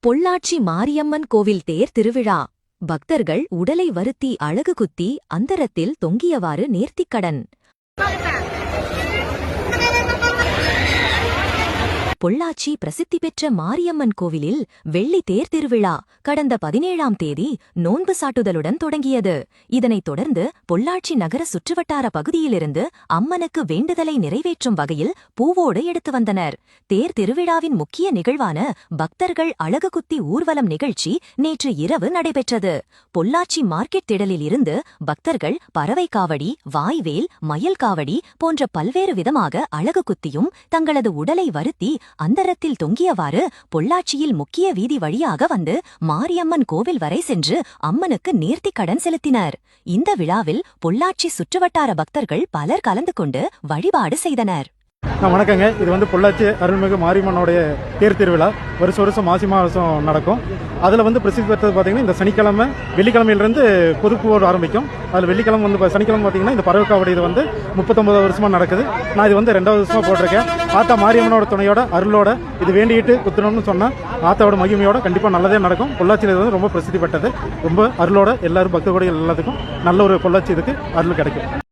பொள்ளாச்சி மாரியம்மன் கோவில் தேர் திருவிழா. பக்தர்கள் உடலை வருத்தி அழகு குத்தி அந்தரத்தில் தொங்கியவாறு நேர்த்திக்கடன். பொள்ளாச்சி பிரசித்தி பெற்ற மாரியம்மன் கோவிலில் வெள்ளி தேர் திருவிழா கடந்த 17ஆம் தேதி நோன்பு சாட்டுதலுடன் தொடங்கியது. இதனைத் தொடர்ந்து பொள்ளாச்சி நகர சுற்றுவட்டார பகுதியிலிருந்து அம்மனுக்கு வேண்டுதலை நிறைவேற்றும் வகையில் பூவோடு எடுத்து வந்தனர். தேர் திருவிழாவின் முக்கிய நிகழ்வான பக்தர்கள் அழகு குத்தி ஊர்வலம் நிகழ்ச்சி நேற்று இரவு நடைபெற்றது. பொள்ளாச்சி மார்க்கெட் திடலில் இருந்து பக்தர்கள் பறவை காவடி, வாய்வேல், மயில் காவடி போன்ற பல்வேறு விதமாக அழகு குத்தியும் தங்களது உடலை வருத்தி அந்தரத்தில் தொங்கியவாறு பொள்ளாச்சியில் முக்கிய வீதி வழியாக வந்து மாரியம்மன் கோவில் வரை சென்று அம்மனுக்கு நேர்த்திக் கடன் செலுத்தினர். இந்த விழாவில் பொள்ளாச்சி சுற்றுவட்டார பக்தர்கள் பலர் கலந்து கொண்டு வழிபாடு செய்தனர். வணக்கங்க. இது பொள்ளாச்சி அருள்மிகு மாரியம்மனுடைய தேர் திருவிழா வருஷம் மாசி மாதம் நடக்கும். அதில் பிரசித்தி பெற்றது பார்த்தீங்கன்னா இந்த சனிக்கிழமை வெள்ளிக்கிழமையிலிருந்து பொதுப்போர் ஆரம்பிக்கும். அதில் வெள்ளிக்கிழமை சனிக்கிழமை பார்த்தீங்கன்னா இந்த பறவைக்காவடி இது 39 வருஷமாக நடக்குது. நான் இது 2வது வருஷமாக போட்டிருக்கேன். ஆத்தா மாரியம்மனோட துணையோட அருளோட இது வேண்டிட்டு குத்துணும்னு சொன்னால் ஆத்தாவோட மகிமையோட கண்டிப்பாக நல்லதே நடக்கும். பொள்ளாச்சியில் இது ரொம்ப பிரசித்தி பெற்றது. ரொம்ப அருளோட எல்லாரும் பக்தர்களுடைய எல்லாத்துக்கும் நல்ல ஒரு பொள்ளாச்சி இதுக்கு அருள் கிடைக்கும்.